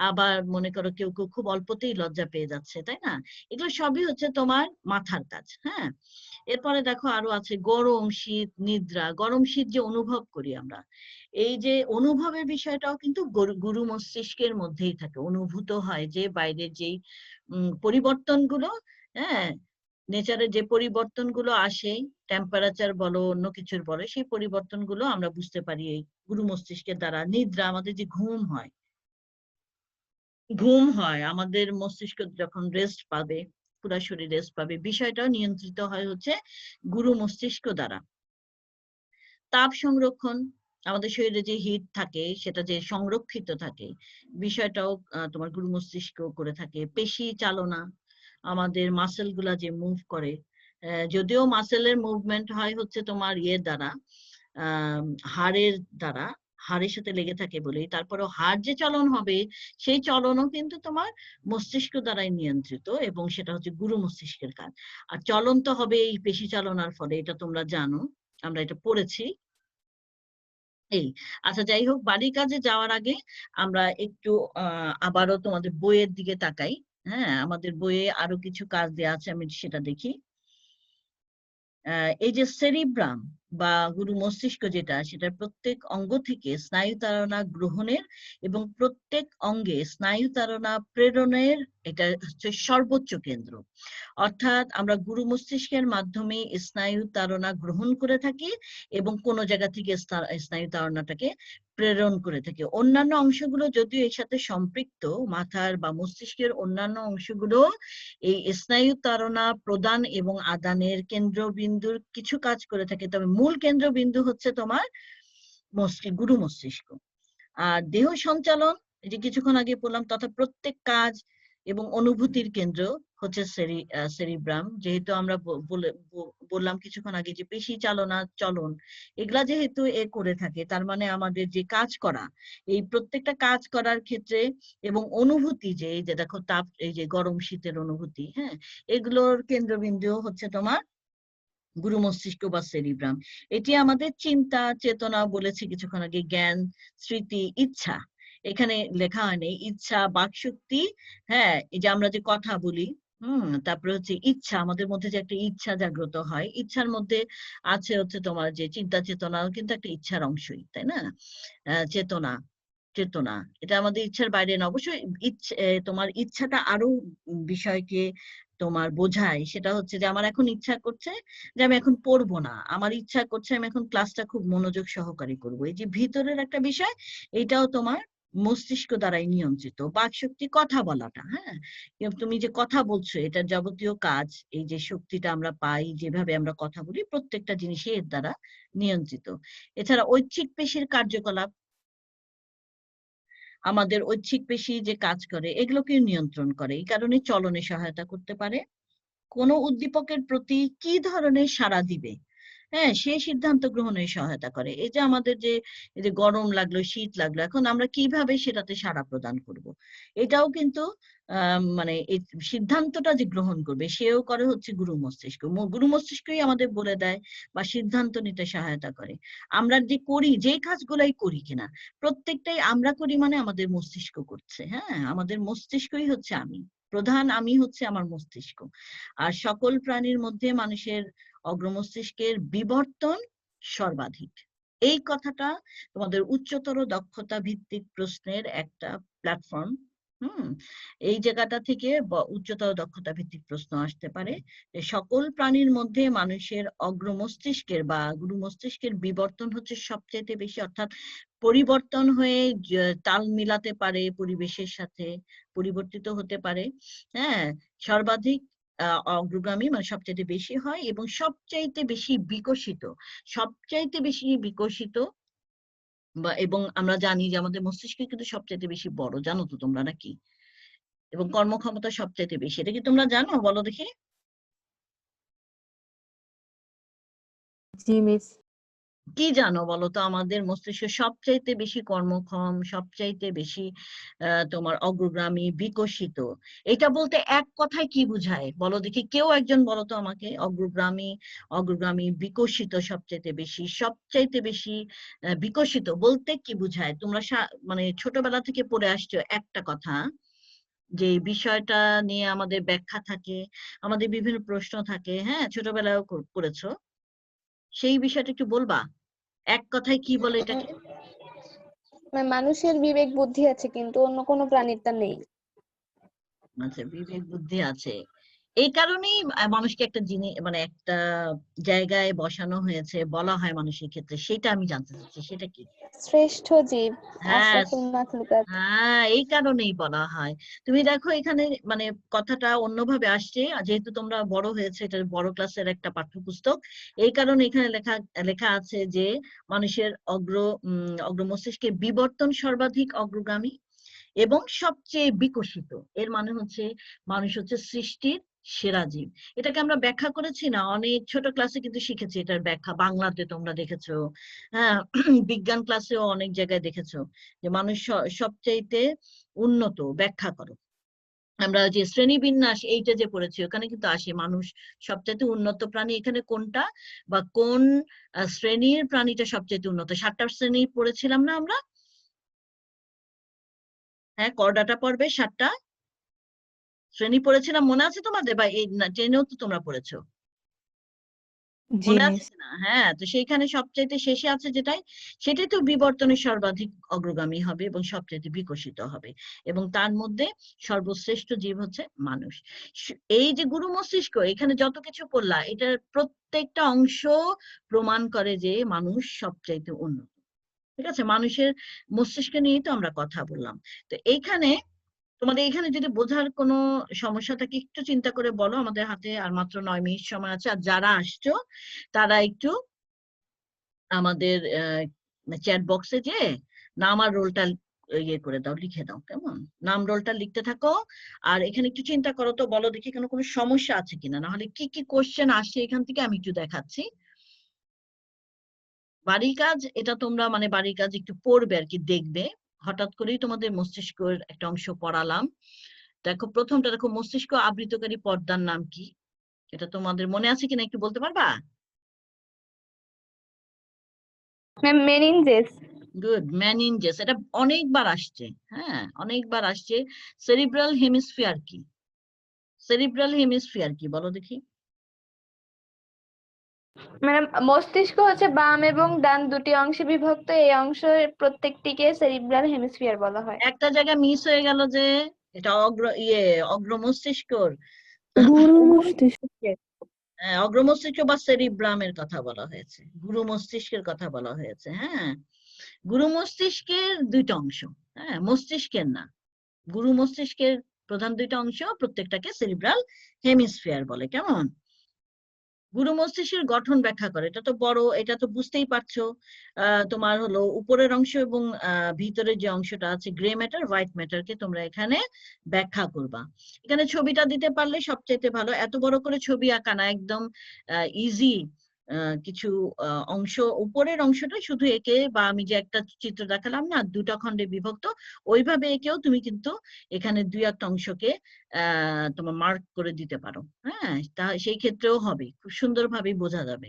আবার মনে করো কেউ কেউ খুব অল্পতেই লজ্জা পেয়ে যাচ্ছে, তাই না? এগুলো সবই হচ্ছে তোমার মাথার কাজ। হ্যাঁ, এরপরে দেখো আরো আছে গরম শীত নিদ্রা। গরম শীত যে অনুভব করি আমরা, এই যে অনুভবের বিষয়টাও কিন্তু গুরু মস্তিষ্কের মধ্যেই থাকে, অনুভূত হয় যে বাইরের যেই পরিবর্তনগুলো, হ্যাঁ, নেচারের যে পরিবর্তনগুলো আসে, টেম্পারেচার বলো অন্য কিছুর বলো, সেই পরিবর্তনগুলো আমরা বুঝতে পারি এই গুরু মস্তিষ্কের দ্বারা। নিদ্রা, আমাদের যে ঘুম হয় আমাদের মস্তিষ্ক যখন রেস্ট পাবে, পুরা শরীর রেস্ট পাবে, বিষয়টা নিয়ন্ত্রিত হয় হচ্ছে গুরু মস্তিষ্ক দ্বারা। তাপ সংরক্ষণ, আমাদের শরীরে যে হিট থাকে সেটা যে সংরক্ষিত থাকে, বিষয়টাও তোমার গুরু মস্তিষ্ক করে থাকে। পেশি চালনা, আমাদের মাসেল গুলা যে মুভ করে, যদিও মাসেলের মুভমেন্ট হয় হচ্ছে তোমার ইয়ের দ্বারা, হাড়ের দ্বারা, হাড়ের সাথে লেগে থাকে বলেই, তারপরেও হাড় যে চলন হবে সেই চলনও কিন্তু তোমার মস্তিষ্ক দ্বারাই নিয়ন্ত্রিত, এবং সেটা হচ্ছে গুরু মস্তিষ্কের কাজ। আর চলন তো হবে এই পেশি চালনার ফলে, এটা তোমরা জানো, আমরা এটা পড়েছি। এই, আচ্ছা যাই হোক, বাড়ির কাজে যাওয়ার আগে আমরা একটু আবারও তোমাদের বইয়ের দিকে তাকাই। হ্যাঁ, আমাদের বইয়ে আরো কিছু কাজ দেওয়া আছে, আমি সেটা দেখি। এই যে সেরিব্রাম বা গুরু মস্তিষ্ক যেটা, সেটা প্রত্যেক অঙ্গ থেকে স্নায়ু তাড়না গ্রহণের এবং প্রত্যেক অঙ্গে স্নায়ু তাড়না প্রেরণের এটা হচ্ছে সর্বোচ্চ কেন্দ্র। অর্থাৎ আমরা গুরু মস্তিষ্কের মাধ্যমে স্নায়ু তাড়না গ্রহণ করে থাকি এবং কোন জায়গা থেকে স্নায়ু তাড়নাটাকে প্রেরণ করে থাকি। অন্যান্য অংশগুলো যদিও এর সাথে সম্পৃক্ত, মাথার বা মস্তিষ্কের অন্যান্য অংশগুলো এই স্নায়ু তাড়না প্রদান এবং আদানের কেন্দ্রবিন্দুর কিছু কাজ করে থাকে, তবে মূল কেন্দ্রবিন্দু হচ্ছে তোমার গুরু মস্তিষ্ক। আর দেহ সঞ্চালন, এই যে কিছুক্ষণ আগে বললাম, তথা প্রত্যেক কাজ এবং অনুভূতির কেন্দ্র হচ্ছে সেরিব্রাম। যেহেতু আমরা বললাম কিছুক্ষণ আগে যে পেশি চালনা চলন এগুলা যেহেতু এ করে থাকে, তার মানে আমাদের যে কাজ করা, এই প্রত্যেকটা কাজ করার ক্ষেত্রে এবং অনুভূতি, যে এই যে দেখো তাপ, এই যে গরম শীতের অনুভূতি, হ্যাঁ, এগুলোর কেন্দ্রবিন্দু হচ্ছে তোমার গুরু মস্তিষ্ক বা সেরিব্রাম। এটি আমাদের চিন্তা চেতনা, বলেছি কিছুক্ষণ আগে, জ্ঞান, স্মৃতি, ইচ্ছা, এখানে লেখা হয়নি, ইচ্ছা, বাকশক্তি, হ্যাঁ, এই যে আমরা যে কথা বলি, তারপরে হচ্ছে ইচ্ছা, আমাদের মধ্যে যে একটা ইচ্ছা জাগ্রত হয়, ইচ্ছার মধ্যে আছে হচ্ছে তোমার যে চিন্তা চেতনা, কিন্তু একটা ইচ্ছার অংশই, তাই না? চেতনা, চেতনা এটা আমাদের ইচ্ছার বাইরে না, অবশ্যই তোমার ইচ্ছাটা আরো বিষয়কে তোমার বোঝায়। সেটা হচ্ছে যে আমার এখন ইচ্ছা করছে যে আমি এখন পড়বো না, আমার ইচ্ছা করছে আমি এখন ক্লাসটা খুব মনোযোগ সহকারে করবো, এই যে ভিতরের একটা বিষয়, এটাও তোমার মস্তিষ্ক দ্বারাই নিয়ন্ত্রিত। বাকশক্তি, কথা বলাটা, হ্যাঁ, তুমি যে কথা বলছো এটার যাবতীয় কাজ, এই যে শক্তিটা আমরা পাই যেভাবে আমরা কথা বলি, প্রত্যেকটা জিনিসই এর দ্বারা নিয়ন্ত্রিত। এছাড়া ঐচ্ছিক পেশির কার্যকলাপ, আমাদের ঐচ্ছিক পেশি যে কাজ করে এগুলোকে নিয়ন্ত্রণ করে, এই কারণে চলনে সহায়তা করতে পারে। কোন উদ্দীপকের প্রতি কি ধরনের সাড়া দিবে, হ্যাঁ, সে সিদ্ধান্ত গ্রহণে সহায়তা করে। এই যে আমাদের যে এই যে গরম লাগলো শীত লাগলো, এখন আমরা কিভাবে সেটাতে সাড়া প্রদান করব, এটাও কিন্তু মানে এই সিদ্ধান্তটা যে গ্রহণ করবে সেও করে হচ্ছে গুরু মস্তিষ্ক। গুরু মস্তিষ্কই আমাদের বলে দেয় বা সিদ্ধান্ত নিতে সহায়তা করে। আমরা যে করি, যে কাজগুলাই করি কিনা, প্রত্যেকটাই আমরা করি মানে আমাদের মস্তিষ্ক করছে। হ্যাঁ, আমাদের মস্তিষ্কই হচ্ছে আমি, প্রধান আমি হচ্ছে আমার মস্তিষ্ক। আর সকল প্রাণীর মধ্যে মানুষের অগ্রমস্তিষ্কের বিবর্তন সর্বাধিক। এই কথাটা তোমাদের উচ্চতর দক্ষতা ভিত্তিক প্রশ্নের একটা প্ল্যাটফর্ম। এই জায়গাটা থেকে উচ্চতর দক্ষতা ভিত্তিক প্রশ্ন আসতে পারে যে সকল প্রাণীর মধ্যে মানুষের অগ্রমস্তিষ্কের বা গুরু মস্তিষ্কের বিবর্তন হচ্ছে সবচেয়ে বেশি, অর্থাৎ পরিবর্তন হয়ে তাল মিলাতে পারে, পরিবেশের সাথে পরিবর্তিত হতে পারে। হ্যাঁ, সর্বাধিক অগ্রগামী মানে সবচাইতে বেশি হয় এবং সবচাইতে বেশি বিকশিত, সবচাইতে বেশি বিকশিত এবং আমরা জানি যে আমাদের মস্তিষ্ক কিন্তু সবচাইতে বেশি বড়, জানো তো তোমরা নাকি? এবং কর্মক্ষমতা সবচাইতে বেশি, এটা কি তোমরা জানো? বলো দেখি। জি মিস। কি জানো বলো তো? আমাদের মস্তিষ্ক সবচাইতে বেশি কর্মক্ষম, সবচাইতে বেশি তোমার অগ্রগামী, বিকশিত। এটা বলতে এক কথায় কি বুঝায় বলো দেখি? কেউ একজন বলো তো আমাকে। অগ্রগামী বিকশিত, সবচাইতে বেশি বিকশিত বলতে কি বুঝায়? তোমরা মানে ছোটবেলা থেকে পড়ে আসছো একটা কথা, যে বিষয়টা নিয়ে আমাদের ব্যাখ্যা থাকে, আমাদের বিভিন্ন প্রশ্ন থাকে, হ্যাঁ, ছোটবেলায়ও করেছো। সেই বিষয়টা একটু বলবা এক কথায় কি বলে এটাকে? মানুষের বিবেক বুদ্ধি আছে কিন্তু অন্য কোনো প্রাণীর তা নেই। আচ্ছা, বিবেক বুদ্ধি আছে, এই কারণেই মানুষকে একটা জিনিস মানে একটা জায়গায় বসানো হয়েছে, বলা হয় মানুষের ক্ষেত্রে। সেটা আমি জানতে চাচ্ছি, সেটা কি? শ্রেষ্ঠ জীব, হ্যাঁ, আশরাফুল মাখলুকাত। হ্যাঁ, এই কারণেই বলা হয়। তুমি দেখো এখানে মানে কথাটা অন্যভাবে আসছে, যেহেতু তোমরা বড় হয়েছে, এটা বড় ক্লাসের একটা পাঠ্যপুস্তক, এই কারণে এখানে লেখা লেখা আছে যে মানুষের অগ্র মস্তিষ্কের বিবর্তন সর্বাধিক অগ্রগামী এবং সবচেয়ে বিকশিত। এর মানে হচ্ছে মানুষ হচ্ছে সৃষ্টির সেরা জীব। এটাকে আমরা ব্যাখ্যা করেছি না, অনেক ছোট ক্লাসে কিন্তু শিখেছি এটার ব্যাখ্যা। বাংলাতে তোমরা দেখেছো, হ্যাঁ, বিজ্ঞান ক্লাসেও অনেক জায়গায় দেখেছো যে মানুষ সবচাইতে উন্নত। ব্যাখ্যা করো। আমরা যে শ্রেণীবিন্যাস এইটা যে পড়েছি, ওখানে কিন্তু আসে মানুষ সবচাইতে উন্নত প্রাণী। এখানে কোনটা বা কোন শ্রেণীর প্রাণীটা সবচাইতে উন্নত? 7টা শ্রেণী পড়েছিলাম না আমরা? হ্যাঁ, করডাটা পড়বে 7টা শ্রেণী পড়েছিলাম, মনে আছে তোমাদের? বা এই ট্রেনেও তো তোমরা পড়েছো, জি মনে আছে মিস। কিনা? হ্যাঁ, তো সেইখানে সবচাইতে শেষে আছে সেটাই তো বিবর্তনের সর্বাধিক অগ্রগামী হবে এবং সবচাইতে বিকশিত হবে, এবং তার মধ্যে সর্বশ্রেষ্ঠ জীব হচ্ছে মানুষ। এই যে গুরু মস্তিষ্ক, এখানে যত কিছু পড়লা, এটার প্রত্যেকটা অংশ প্রমাণ করে যে মানুষ সবচাইতে উন্নত। ঠিক আছে, মানুষের মস্তিষ্ক নিয়েই তো আমরা কথা বললাম। তো এইখানে তোমাদের এখানে যদি বোঝার কোনো সমস্যা থাকে একটু চিন্তা করে বলো। আমাদের হাতে আর মাত্র 9 মিনিট সময় আছে। আর যারা আসছো তারা একটু আমাদের চ্যাট বক্সে যে নাম আর রোলটা ইয়ে করে দাও, লিখে দাও, কেমন? নাম রোলটা লিখতে থাকো। আর এখানে একটু চিন্তা করো তো, বলো দেখি কোনো সমস্যা আছে কিনা, না হলে কি কি কোশ্চেন আসছে এখান থেকে আমি একটু দেখাচ্ছি। বাড়ির কাজ, এটা তোমরা মানে বাড়ির কাজ একটু পড়বে আর কি, দেখবে। হঠাৎ করেই তোমাদের মস্তিষ্কের একটা অংশ পড়ালাম। দেখো প্রথমটা, দেখো মস্তিষ্ক আবৃতকারী পর্দার নাম কি? এটা তোমাদের মনে আছে কিনা একটু বলতে পারবা? মেনিনজেস। Good, meninges. এটা অনেকবার আসছে, হ্যাঁ, অনেকবার আসছে। সেরিব্রাল হেমিস্ফিয়ার কি? সেরিব্রাল হেমিস্ফিয়ার কি বলো দেখি? মস্তিষ্ক হচ্ছে বাম এবং ডান দুটি অংশে বিভক্ত। এই অংশের প্রত্যেকটিকে সেরিব্রাল হেমিস্ফিয়ার বলা হয়। একটা জায়গা মিস হয়ে গেল যে, এটা অগ্র মস্তিষ্কর গুরু মস্তিষ্ক। অগ্র মস্তিষ্ক বা সেরিব্রামের কথা বলা হয়েছে, গুরু মস্তিষ্কের কথা বলা হয়েছে। হ্যাঁ, গুরু মস্তিষ্কের 2টা অংশ, হ্যাঁ, মস্তিষ্কের না। গুরু মস্তিষ্কের প্রধান 2টা অংশ, প্রত্যেকটাকে সেরিব্রাল হেমিস্ফিয়ার বলে। কেমন? গুরু মস্তিষ্কের গঠন ব্যাখ্যা করে, এটা তো বড়, এটা তো বুঝতেই পারছো। তোমার হলো উপরের অংশ এবং ভিতরে যে অংশটা আছে, গ্রে ম্যাটার, হোয়াইট ম্যাটারকে তোমরা এখানে ব্যাখ্যা করবা। এখানে ছবিটা দিতে পারলে সবচাইতে ভালো। এত বড় করে ছবি আঁকা না, একদম ইজি কিছু অংশ, উপরের অংশটা শুধু এঁকে, বা আমি যে একটা চিত্র দেখালাম না 2টা খণ্ডে বিভক্ত, ওইভাবে এঁকেও তুমি কিন্তু এখানে 2-1টা অংশকে তোমার মার্ক করে দিতে পারো। হ্যাঁ, সেই ক্ষেত্রেও হবে, খুব সুন্দরভাবে বোঝা যাবে।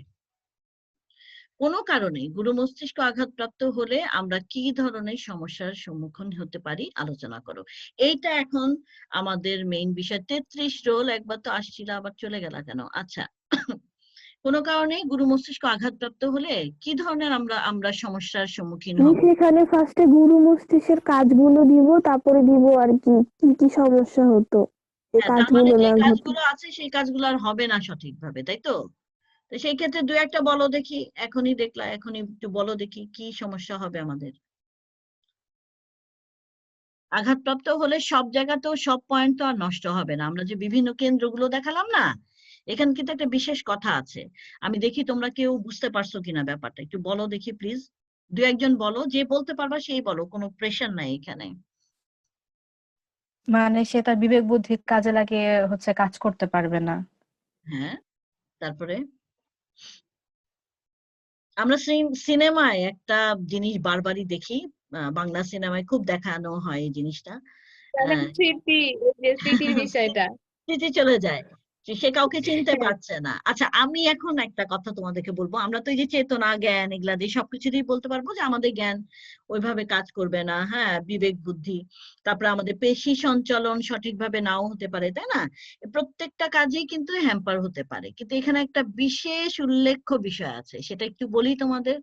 কোনো কারণে গুরু মস্তিষ্ক আঘাতপ্রাপ্ত হলে আমরা কি ধরনের সমস্যার সম্মুখীন হতে পারি আলোচনা করো। এইটা এখন আমাদের মেইন বিষয়। 33 রোল, একবার তো আসছিল আবার চলে গেল কেন? আচ্ছা, কোনো কারণে গুরু মস্তিষ্ক আঘাতপ্রাপ্ত হলে কি ধরনের আমরা সমস্যার সম্মুখীন হব? এখানে ফার্স্টে গুরু মস্তিষ্কের কাজগুলো দিব, তারপরে দিব আর কি কি কি সমস্যা হতো এই হ্যাঁ, তার মানে কাজগুলো যে না হতো। কাজগুলো আছে সেই কাজগুলো আর হবে না সঠিকভাবে, তাই তো? তো সেই ক্ষেত্রে 2-1টা বলো দেখি, এখনই দেখলা, এখনই একটু বলো দেখি কি সমস্যা হবে আমাদের। আঘাতপ্রাপ্ত হলে সব জায়গাতেও সব পয়েন্ট তো আর নষ্ট হবে না। আমরা যে বিভিন্ন কেন্দ্রগুলো দেখালাম না, এখানে কিন্তু একটা বিশেষ কথা আছে। আমি দেখি তোমরা কেউ বুঝতে পারছো কিনা ব্যাপারটা, একটু বলো দেখি প্লিজ। 2-1জন বলো, যে বলতে পারবা সেই বলো, কোনো প্রেশার নাই এখানে। মানে সে তার বিবেক বুদ্ধি কাজে লাগিয়ে কাজ করতে পারবে না। হ্যাঁ, তারপরে আমরা সিনেমায় একটা জিনিস বারবারই দেখি, বাংলা সিনেমায় খুব দেখানো হয় এই জিনিসটা। স্মৃতি, ওই যে স্মৃতির বিষয়টা। স্মৃতি চলে যায়, সে কাউকে চিনতে পারছে না। আচ্ছা, আমি এখন একটা কথা তোমাদেরকে বলবো, আমরা তো এই যে চেতনা জ্ঞান এগুলা দিয়ে সবকিছু দিয়ে বলতে পারবো যে আমাদের জ্ঞান ওইভাবে কাজ করবে না, হ্যাঁ, বিবেক বুদ্ধি, তারপরে আমাদের পেশি সঞ্চালন সঠিকভাবে নাও হতে পারে, তাই না? প্রত্যেকটা কাজেই কিন্তু হ্যাম্পার হতে পারে, কিন্তু এখানে একটা বিশেষ উল্লেখ্য বিষয় আছে, সেটা একটু বলি তোমাদের।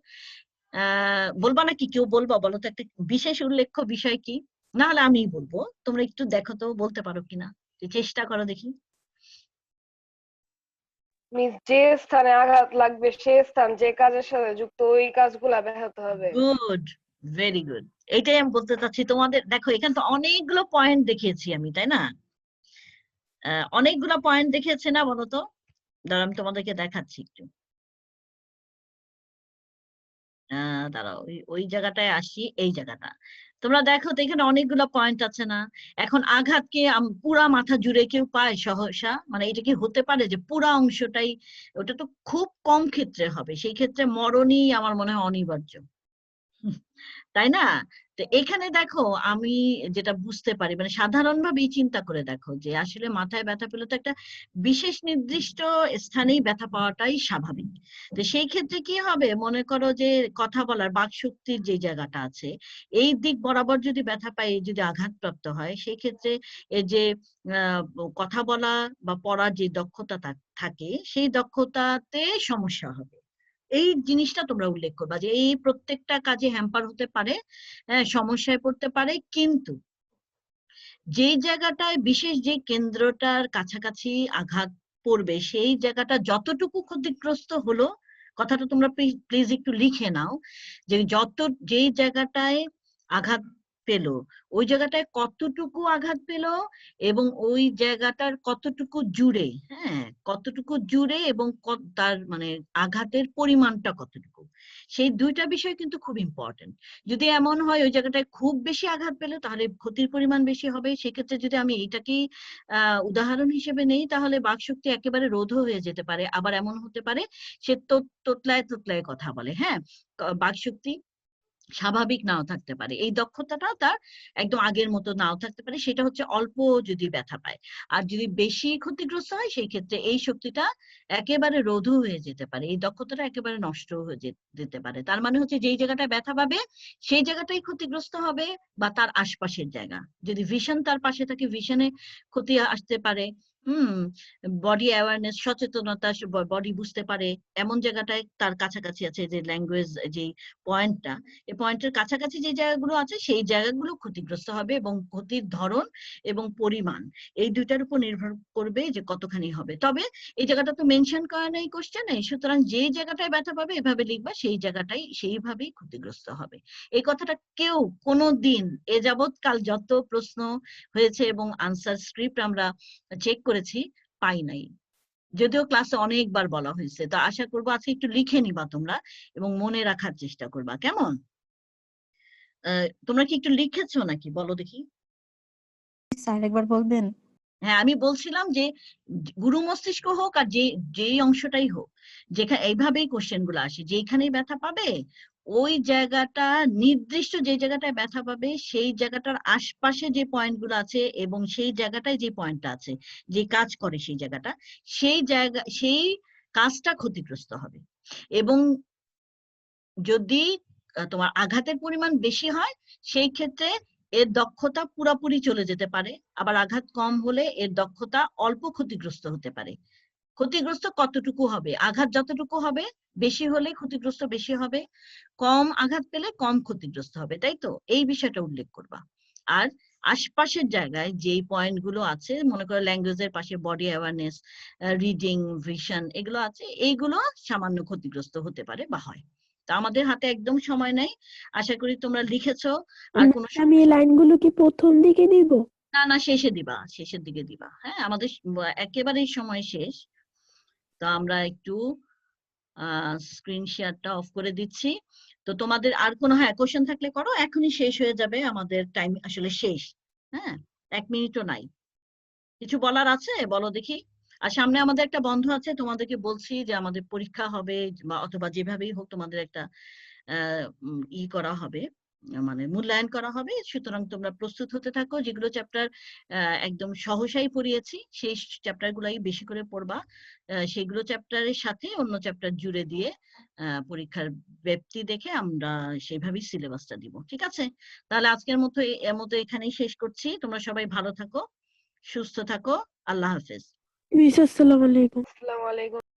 বলবা নাকি? কেউ বলবা? বলো তো একটা বিশেষ উল্লেখ্য বিষয় কি, না হলে আমিই বলবো, তোমরা একটু দেখো তো বলতে পারো কিনা, চেষ্টা করো দেখি। মিস, যে স্থানে আঘাত লাগবে সে স্থান যে কাজের সাথে যুক্ত ওই কাজগুলা ব্যাহত হবে। Good, very good. এটাই আমি বলতে চাচ্ছি তোমাদের। দেখো এখানে তো অনেকগুলো পয়েন্ট দেখিয়েছি আমি, তাই না? অনেকগুলো পয়েন্ট দেখিয়েছি না, বলো তো? দাঁড়াও আমি তোমাদেরকে দেখাচ্ছি একটু। দাঁড়াও, ওই জায়গাটায় আসি, এই জায়গাটা তোমরা দেখো তো, এখানে অনেকগুলো পয়েন্ট আছে না? এখন আঘাতকে পুরা মাথা জুড়ে কেউ পায় সহসা? মানে এটা কি হতে পারে যে পুরা অংশটাই? ওটা তো খুব কম ক্ষেত্রে হবে, সেই ক্ষেত্রে মরণই আমার মনে হয় অনিবার্য, তাই না? তো এখানে দেখো আমি যেটা বুঝতে পারি, মানে সাধারণভাবেই চিন্তা করে দেখো যে আসলে মাথায় ব্যথা পেলে তো একটা বিশেষ নির্দিষ্ট স্থানেই ব্যথা পাওয়াটাই স্বাভাবিক। তো সেই ক্ষেত্রে কি হবে, মনে করো যে কথা বলার বাক শক্তির যে জায়গাটা আছে, এই দিক বরাবর যদি ব্যথা পাই, যদি আঘাতপ্রাপ্ত হয়, সেই ক্ষেত্রে এই যে আহ কথা বলা বা পড়ার যে দক্ষতা থাকে, সেই দক্ষতাতে সমস্যা হবে। এই জিনিসটা তোমরা উল্লেখ করবা যে এই প্রত্যেকটা কাজে হ্যাম্পার হতে পারে, সমস্যায় পড়তে পারে, কিন্তু যেই জায়গাটায় বিশেষ যে কেন্দ্রটার কাছাকাছি আঘাত পড়বে, সেই জায়গাটা যতটুকু ক্ষতিগ্রস্ত হলো, কথাটা তোমরা প্লিজ একটু লিখে নাও, যে যেই জায়গাটায় আঘাত পেলো, ওই জায়গাটায় কতটুকু আঘাত পেলো এবং ওই জায়গাটার কতটুকু জুড়ে, হ্যাঁ, কতটুকু জুড়ে এবং তার মানে আঘাতের পরিমাণটা কতটুকু, সেই দুইটা বিষয় কিন্তু খুব ইম্পর্টেন্ট। যদি এমন হয় ওই জায়গাটায় খুব বেশি আঘাত পেলে তাহলে ক্ষতির পরিমাণ বেশি হবে। সেক্ষেত্রে যদি আমি এইটাকেই উদাহরণ হিসেবে নেই, তাহলে বাকশক্তি একেবারে রোধও হয়ে যেতে পারে। আবার এমন হতে পারে সে তোতলায় তোতলায় কথা বলে, হ্যাঁ, বাকশক্তি স্বাভাবিক নাও থাকতে পারে, এই দক্ষতাটা তার একদম আগের মতো নাও থাকতে পারে। সেটা হচ্ছে অল্প যদি ব্যথা পায়। আর যদি বেশি ক্ষতিগ্রস্ত হয়, সেই ক্ষেত্রে এই শক্তিটা একেবারে রোধও হয়ে যেতে পারে, এই দক্ষতাটা একেবারে নষ্ট হয়ে যেতে পারে। তার মানে হচ্ছে যেই জায়গাটায় ব্যথা পাবে সেই জায়গাটাই ক্ষতিগ্রস্ত হবে, বা তার আশপাশের জায়গা, যদি ভিশন তার পাশে থাকে ভিশনে ক্ষতি আসতে পারে। বডি অ্যাওয়ারনেস, সচেতনতা, বডি বুঝতে পারে এমন জায়গাটায় তার কাছাকাছি আছে, যে ল্যাঙ্গুয়েজ যে পয়েন্টটা, এই পয়েন্টের কাছাকাছি যে জায়গাগুলো আছে সেই জায়গাগুলো ক্ষতিগ্রস্ত হবে, এবং ক্ষতির ধরন এবং পরিমাণ এই দুইটার উপর নির্ভর করবে যে কতখানি হবে। তবে এই জায়গাটা তো মেনশন করা নেই কোশ্চেনে, সুতরাং যে জায়গাটায় ব্যথা পাবে এভাবে লিখবা, সেই জায়গাটাই সেইভাবেই ক্ষতিগ্রস্ত হবে। এই কথাটা কেউ কোনো দিন এ যাবৎ কাল যত প্রশ্ন হয়েছে এবং আনসার স্ক্রিপ্ট আমরা চেক করেছি, পাই নাই, যদিও ক্লাসে অনেকবার বলা হয়েছে। তো আশা করবো আজকে একটু লিখে নিবা তোমরা এবং মনে রাখার চেষ্টা করবা, কেমন? তোমরা কি একটু লিখেছো নাকি, বলো দেখি। স্যার একবার বলবেন? হ্যাঁ, আমি বলছিলাম যে গুরু মস্তিষ্ক হোক আর যেই অংশটাই হোক, যেখানে এইভাবেই কোশ্চেন গুলো আসে, যেখানেই ব্যথা পাবে ওই জায়গাটা, নির্দিষ্ট যে জায়গাটায় ব্যথা পাবে সেই জায়গাটার আশপাশে যে পয়েন্ট গুলো আছে এবং সেই জায়গাটায় যে পয়েন্টটা আছে, যে কাজ করে সেই জায়গাটা, সেই কাজটা ক্ষতিগ্রস্ত হবে। এবং যদি তোমার আঘাতের পরিমাণ বেশি হয়, সেই ক্ষেত্রে এর দক্ষতা পুরোপুরি চলে যেতে পারে। আবার আঘাত কম হলে এর দক্ষতা অল্প ক্ষতিগ্রস্ত হতে পারে। ক্ষতিগ্রস্ত কতটুকু হবে, আঘাত যতটুকু হবে, বেশি হলে ক্ষতিগ্রস্ত বেশি হবে, কম আঘাত পেলে কম ক্ষতিগ্রস্ত হবে, তাই তো? এই বিষয়টা উল্লেখ করবা। আর আশপাশের জায়গায় যেই পয়েন্ট গুলো আছে, মনে করো ল্যাঙ্গুয়েজের পাশে বডি অ্যাওয়ারনেস, রিডিং, ভিশন, এগুলো আছে, এইগুলো সামান্য ক্ষতিগ্রস্ত হতে পারে বা হয়। তা আমাদের হাতে একদম সময় নাই, আশা করি তোমরা লিখেছো। আর কোনো আমি এই লাইনগুলো কি প্রথম দিকে দিব? না না, শেষে দিবা, শেষের দিকে দিবা। হ্যাঁ, আমাদের একেবারেই সময় শেষ। তো আমরা একটু স্ক্রিন শেয়ারটা অফ করে দিচ্ছি। তো তোমাদের আর কোনো কোশ্চেন থাকলে করো, এখনই শেষ হয়ে যাবে, আমাদের টাইম আসলে শেষ। হ্যাঁ, 1 মিনিটও নাই। কিছু বলার আছে, বলো দেখি। আর সামনে আমাদের একটা বন্ধ আছে, তোমাদেরকে বলছি যে আমাদের পরীক্ষা হবে বা অথবা যেভাবেই হোক তোমাদের একটা করা হবে, মানে মূল্যায়ন করা হবে। সুতরাং তোমরা প্রস্তুত হতে থাকো। যেগুলো চ্যাপ্টার একদম সহসাই পড়িয়েছি সেই চ্যাপ্টার গুলাই বেশি করে পড়বা। সেগুলো চ্যাপ্টারের সাথে অন্য চ্যাপ্টার জুড়ে দিয়ে পরীক্ষার ব্যাপ্তি দেখে আমরা সেইভাবেই সিলেবাসটা দিব। ঠিক আছে, তাহলে আজকের মতো এখানেই শেষ করছি। তোমরা সবাই ভালো থাকো, সুস্থ থাকো। আল্লাহ হাফেজ। মিস আসসালামু আলাইকুম। আসসালামু আলাইকুম।